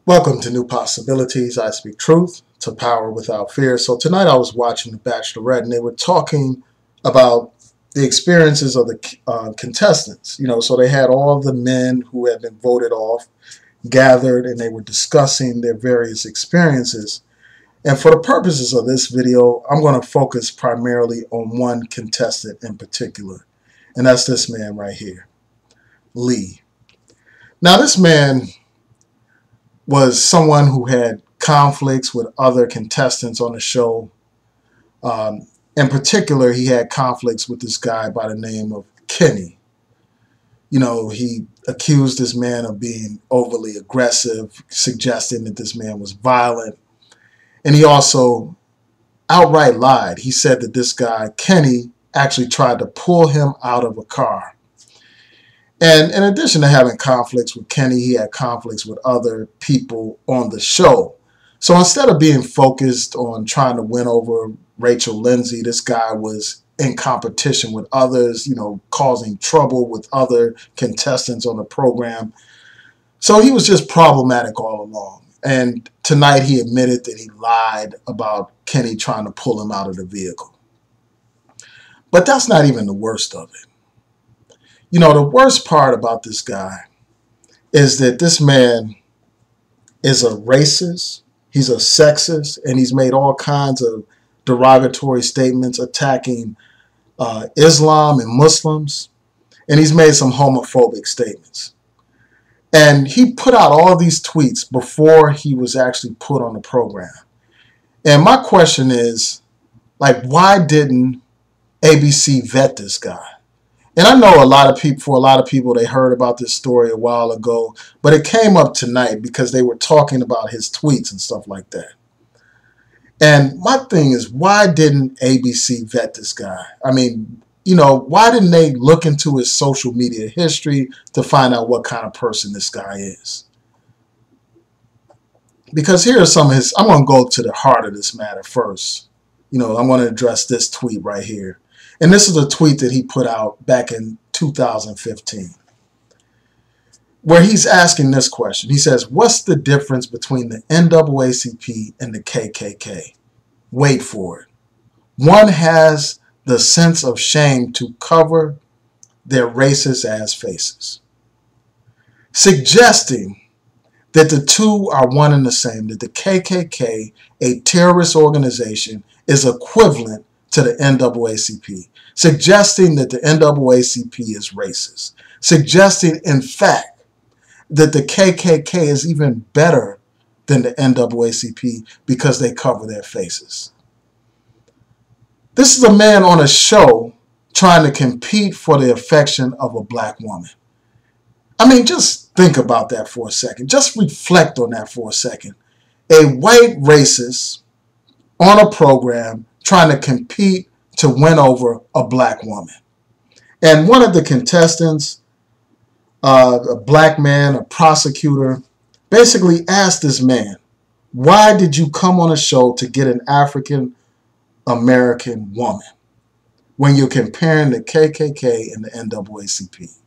Welcome to New Possibilities. I speak truth to power without fear. So tonight I was watching The Bachelorette, and they were talking about the experiences of the contestants. So they had all the men who had been voted off gathered, and they were discussing their various experiences. And for the purposes of this video, I'm going to focus primarily on one contestant in particular, and that's this man right here, Lee. Now, this man was someone who had conflicts with other contestants on the show. In particular, he had conflicts with this guy by the name of Kenny. He accused this man of being overly aggressive, suggesting that this man was violent. And he also outright lied. He said that this guy, Kenny, actually tried to pull him out of a car. And in addition to having conflicts with Kenny, he had conflicts with other people on the show. So instead of being focused on trying to win over Rachel Lindsay, this guy was in competition with others, causing trouble with other contestants on the program. So he was just problematic all along. And tonight he admitted that he lied about Kenny trying to pull him out of the vehicle. But that's not even the worst of it. The worst part about this guy is that this man is a racist, he's a sexist, and he's made all kinds of derogatory statements attacking Islam and Muslims, and he's made some homophobic statements. And he put out all these tweets before he was actually put on the program. And my question is, why didn't ABC vet this guy? And I know for a lot of people, they heard about this story a while ago, but it came up tonight because they were talking about his tweets and stuff like that. And my thing is, why didn't ABC vet this guy? I mean, why didn't they look into his social media history to find out what kind of person this guy is? Because here are some of his, I'm going to go to the heart of this matter first. I'm going to address this tweet right here. And this is a tweet that he put out back in 2015, where he's asking this question. He says, what's the difference between the NAACP and the KKK? Wait for it. One has the sense of shame to cover their racist ass faces, suggesting that the two are one and the same, that the KKK, a terrorist organization, is equivalent to the NAACP, suggesting that the NAACP is racist, suggesting, in fact, that the KKK is even better than the NAACP because they cover their faces. This is a man on a show trying to compete for the affection of a black woman. I mean, just think about that for a second. Just reflect on that for a second. A white racist on a program trying to compete to win over a black woman. And one of the contestants, a black man, a prosecutor, basically asked this man, why did you come on a show to get an African American woman when you're comparing the KKK and the NAACP?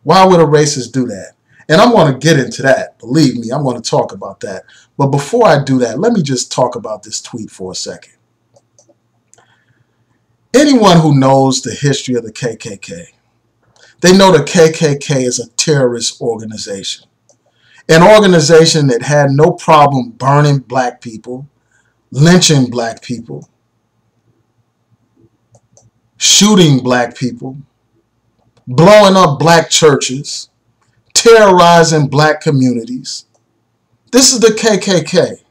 Why would a racist do that? And I'm going to get into that. Believe me, I'm going to talk about that. But before I do that, let me just talk about this tweet for a second. Anyone who knows the history of the KKK, they know the KKK is a terrorist organization. An organization that had no problem burning black people, lynching black people, shooting black people, blowing up black churches, terrorizing black communities. This is the KKK,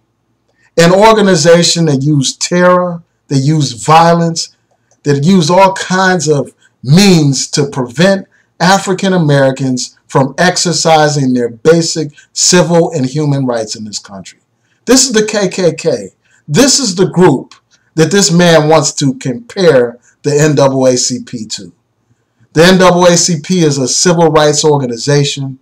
an organization that used terror, that used violence, that used all kinds of means to prevent African Americans from exercising their basic civil and human rights in this country. This is the KKK. This is the group that this man wants to compare the NAACP to. The NAACP is a civil rights organization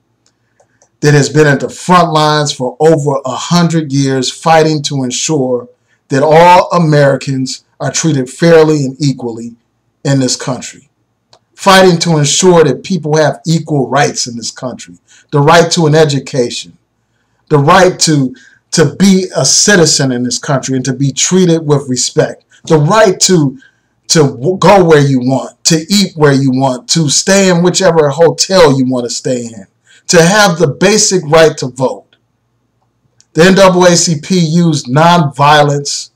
that has been at the front lines for over 100 years, fighting to ensure that all Americans are treated fairly and equally in this country, fighting to ensure that people have equal rights in this country, the right to an education, the right to be a citizen in this country and to be treated with respect, the right to go where you want, to eat where you want, to stay in whichever hotel you want to stay in, to have the basic right to vote. The NAACP used nonviolence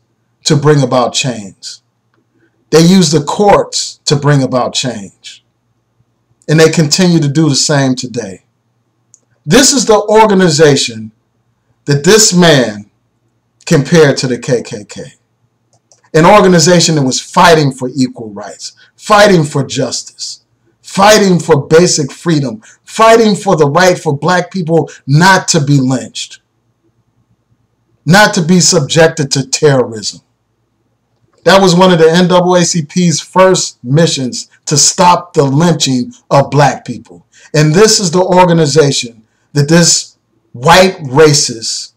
to bring about change. They used the courts to bring about change. And they continue to do the same today. This is the organization that this man compared to the KKK. An organization that was fighting for equal rights, fighting for justice, fighting for basic freedom, fighting for the right for black people not to be lynched, not to be subjected to terrorism. That was one of the NAACP's first missions, to stop the lynching of black people. And this is the organization that this white racist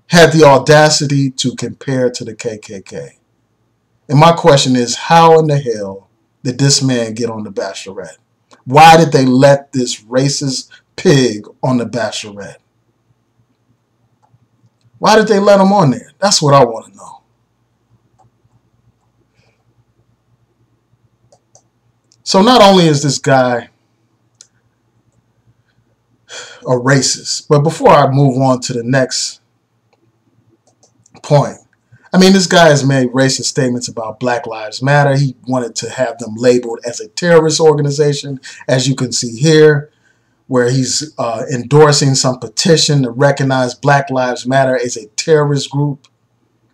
had the audacity to compare to the KKK. And my question is, how in the hell did this man get on The Bachelorette? Why did they let this racist pig on The Bachelorette? Why did they let him on there? That's what I want to know. So not only is this guy a racist, but before I move on to the next point, I mean, this guy has made racist statements about Black Lives Matter. He wanted to have them labeled as a terrorist organization, as you can see here, where he's endorsing some petition to recognize Black Lives Matter as a terrorist group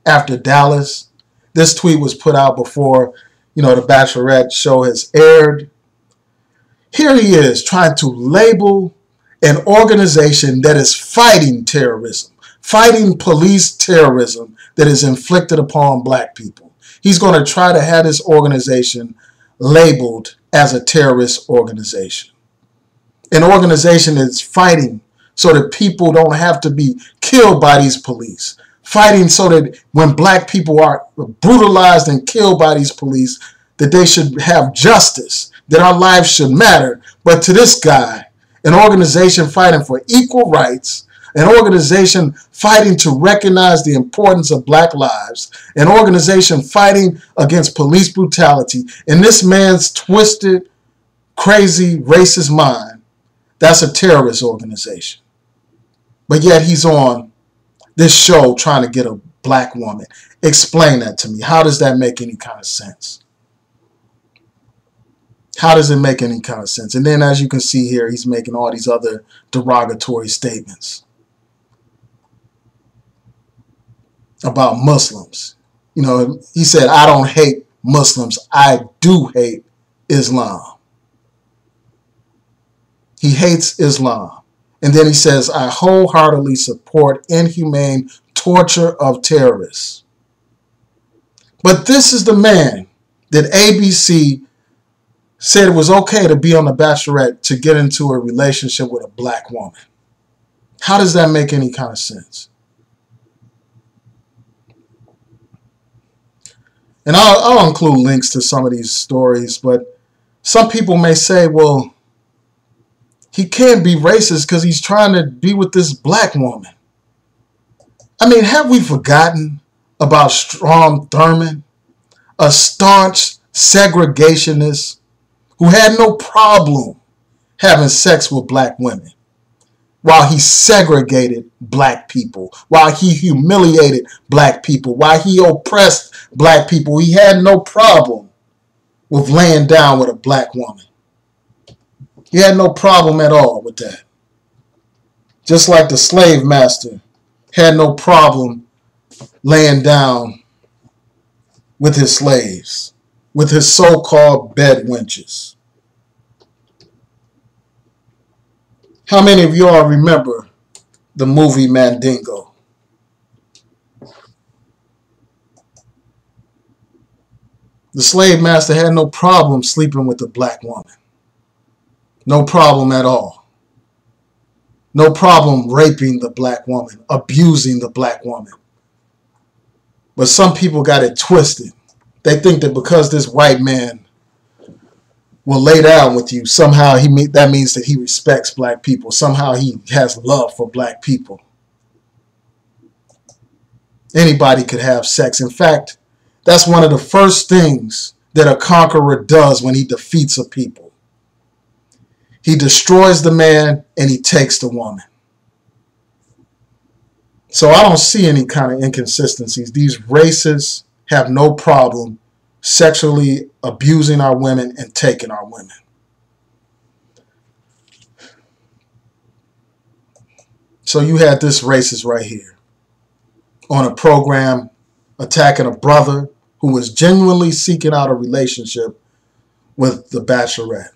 after Dallas. This tweet was put out before, the Bachelorette show has aired. Here he is trying to label an organization that is fighting terrorism, fighting police terrorism that is inflicted upon black people. He's going to try to have this organization labeled as a terrorist organization. An organization that's fighting so that people don't have to be killed by these police. Fighting so that when black people are brutalized and killed by these police, that they should have justice, that our lives should matter. But to this guy, an organization fighting for equal rights, an organization fighting to recognize the importance of black lives, an organization fighting against police brutality, in this man's twisted, crazy, racist mind, that's a terrorist organization. But yet he's on this show trying to get a black woman. Explain that to me. How does that make any kind of sense? How does it make any kind of sense? And then, as you can see here, he's making all these other derogatory statements about Muslims. He said, I don't hate Muslims. I do hate Islam. He hates Islam. And then he says, I wholeheartedly support inhumane torture of terrorists. But this is the man that ABC said it was okay to be on The Bachelorette to get into a relationship with a black woman. How does that make any kind of sense? And I'll include links to some of these stories, but some people may say, well, he can't be racist because he's trying to be with this black woman. I mean, have we forgotten about Strom Thurmond, a staunch segregationist who had no problem having sex with black women while he segregated black people, while he humiliated black people, while he oppressed black people? He had no problem with laying down with a black woman. He had no problem at all with that. Just like the slave master had no problem laying down with his slaves, with his so-called bed wenches. How many of y'all remember the movie Mandingo? The slave master had no problem sleeping with a black woman. No problem at all. No problem raping the black woman, abusing the black woman. But some people got it twisted. They think that because this white man will lay down with you, somehow that means that he respects black people. Somehow he has love for black people. Anybody could have sex. In fact, that's one of the first things that a conqueror does when he defeats a people. He destroys the man and he takes the woman. So I don't see any kind of inconsistencies. These racists have no problem sexually abusing our women and taking our women. So you had this racist right here on a program attacking a brother who was genuinely seeking out a relationship with the Bachelorette.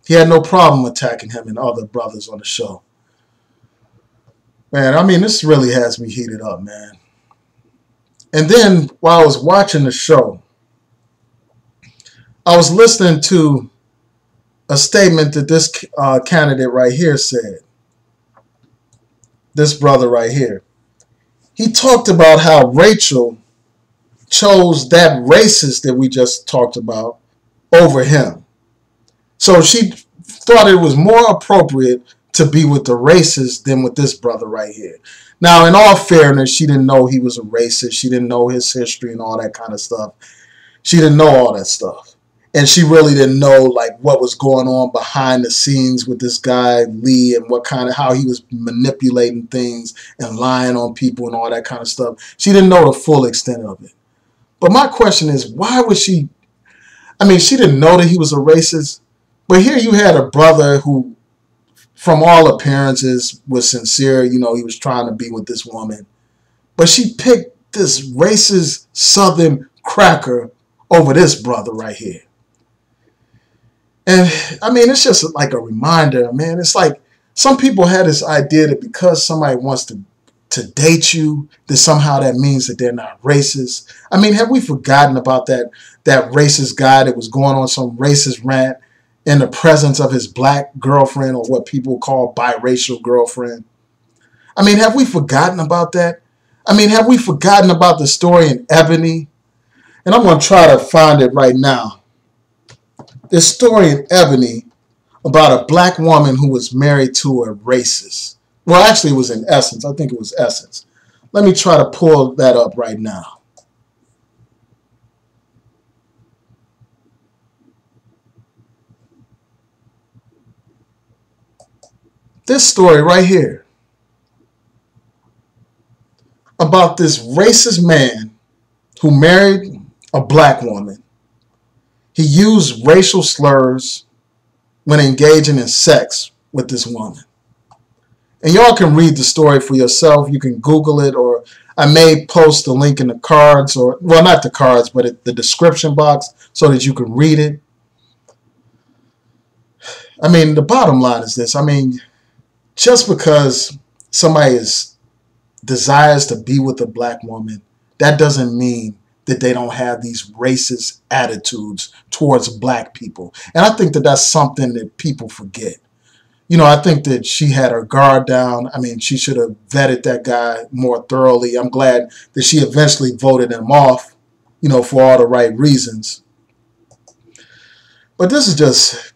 He had no problem attacking him and other brothers on the show. Man, I mean, this really has me heated up, man. And then while I was watching the show, I was listening to a statement that this candidate right here said. This brother right here. He talked about how Rachel chose that racist that we just talked about over him. So she thought it was more appropriate to be with the racist than with this brother right here. Now, in all fairness, she didn't know he was a racist. She didn't know his history and all that kind of stuff. She didn't know all that stuff. And she really didn't know like what was going on behind the scenes with this guy, Lee, and how he was manipulating things and lying on people and all that kind of stuff. She didn't know the full extent of it. But my question is, why was she, I mean, she didn't know that he was a racist. But here you had a brother who, from all appearances, was sincere. You know, he was trying to be with this woman. But she picked this racist Southern cracker over this brother right here. And, I mean, it's just like a reminder, man. It's like some people had this idea that because somebody wants to date you, that somehow that means that they're not racist. I mean, have we forgotten about that racist guy that was going on some racist rant in the presence of his black girlfriend, or what people call biracial girlfriend? I mean, have we forgotten about that? I mean, have we forgotten about the story in Ebony? And I'm going to try to find it right now. This story in Ebony about a black woman who was married to a racist. Well, actually, it was in Essence. I think it was Essence. Let me try to pull that up right now. This story right here about this racist man who married a black woman. He used racial slurs when engaging in sex with this woman. And y'all can read the story for yourself. You can Google it, or I may post the link in the cards, or, well, not the cards, but the description box so that you can read it. I mean, the bottom line is this. I mean, just because somebody desires to be with a black woman, that doesn't mean that they don't have these racist attitudes towards black people. And I think that that's something that people forget. You know, I think that she had her guard down. I mean, she should have vetted that guy more thoroughly. I'm glad that she eventually voted him off, you know, for all the right reasons. But this is just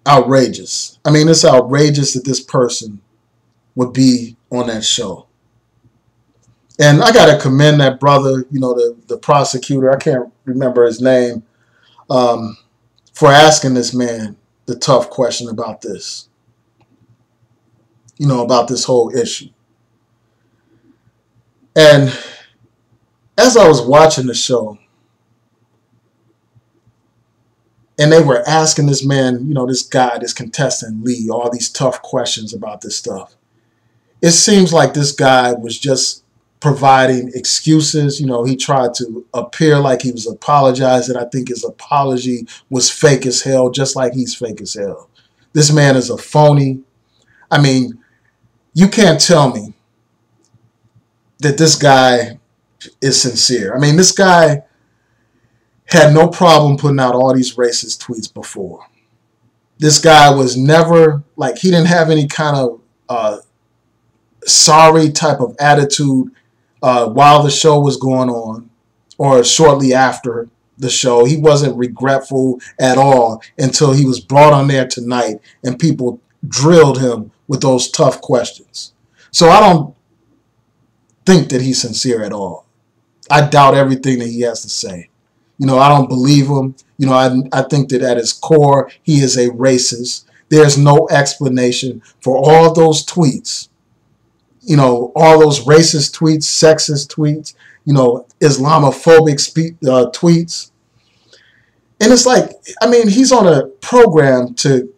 outrageous. I mean, it's outrageous that this person would be on that show. And I got to commend that brother, you know, the prosecutor, I can't remember his name, for asking this man the tough question about this, you know, about this whole issue. And as I was watching the show, and they were asking this man, you know, this guy, this contestant, Lee, all these tough questions about this stuff, it seems like this guy was just providing excuses. You know, he tried to appear like he was apologizing. I think his apology was fake as hell, just like he's fake as hell. This man is a phony. I mean, you can't tell me that this guy is sincere. I mean, this guy had no problem putting out all these racist tweets before. This guy was never, like, he didn't have any kind of sorry type of attitude while the show was going on or shortly after the show. He wasn't regretful at all until he was brought on there tonight and people drilled him with those tough questions. So I don't think that he's sincere at all. I doubt everything that he has to say. I don't believe him. I think that at his core, he is a racist. There's no explanation for all those tweets. All those racist tweets, sexist tweets, Islamophobic tweets. And it's like, he's on a program to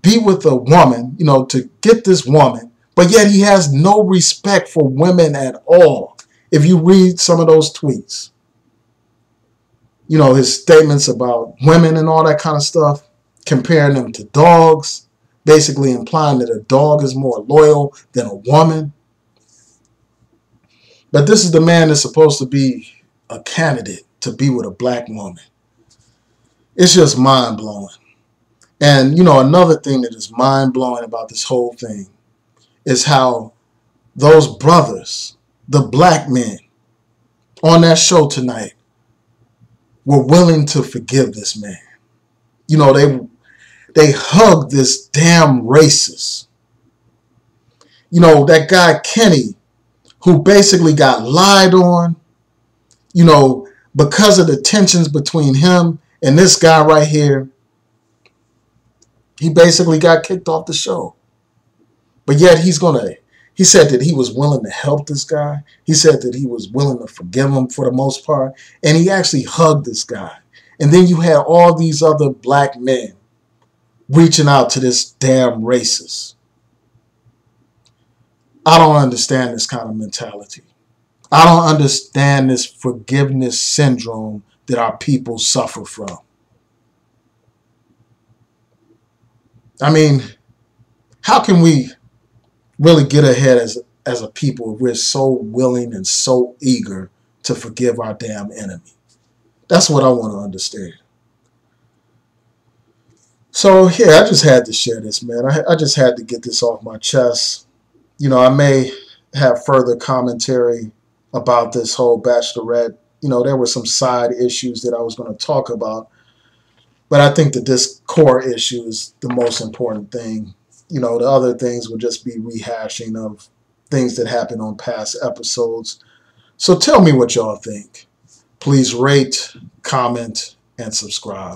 be with a woman, to get this woman, but yet he has no respect for women at all. If you read some of those tweets, his statements about women and all that kind of stuff, comparing them to dogs, basically implying that a dog is more loyal than a woman. But this is the man that's supposed to be a candidate to be with a black woman. It's just mind-blowing. And, another thing that is mind-blowing about this whole thing is how those brothers, the black men on that show tonight, were willing to forgive this man. They hugged this damn racist. That guy Kenny, who basically got lied on, because of the tensions between him and this guy right here, he basically got kicked off the show. But yet he said that he was willing to help this guy. He said that he was willing to forgive him for the most part. And he actually hugged this guy. And then you had all these other black men reaching out to this damn racist. I don't understand this kind of mentality. I don't understand this forgiveness syndrome that our people suffer from. How can we really get ahead as a people if we're so willing and so eager to forgive our damn enemy? That's what I want to understand. So, yeah, I just had to share this, man. I just had to get this off my chest. I may have further commentary about this whole Bachelorette. There were some side issues that I was going to talk about. But I think that this core issue is the most important thing. The other things will just be rehashing of things that happened on past episodes. So tell me what y'all think. Please rate, comment, and subscribe.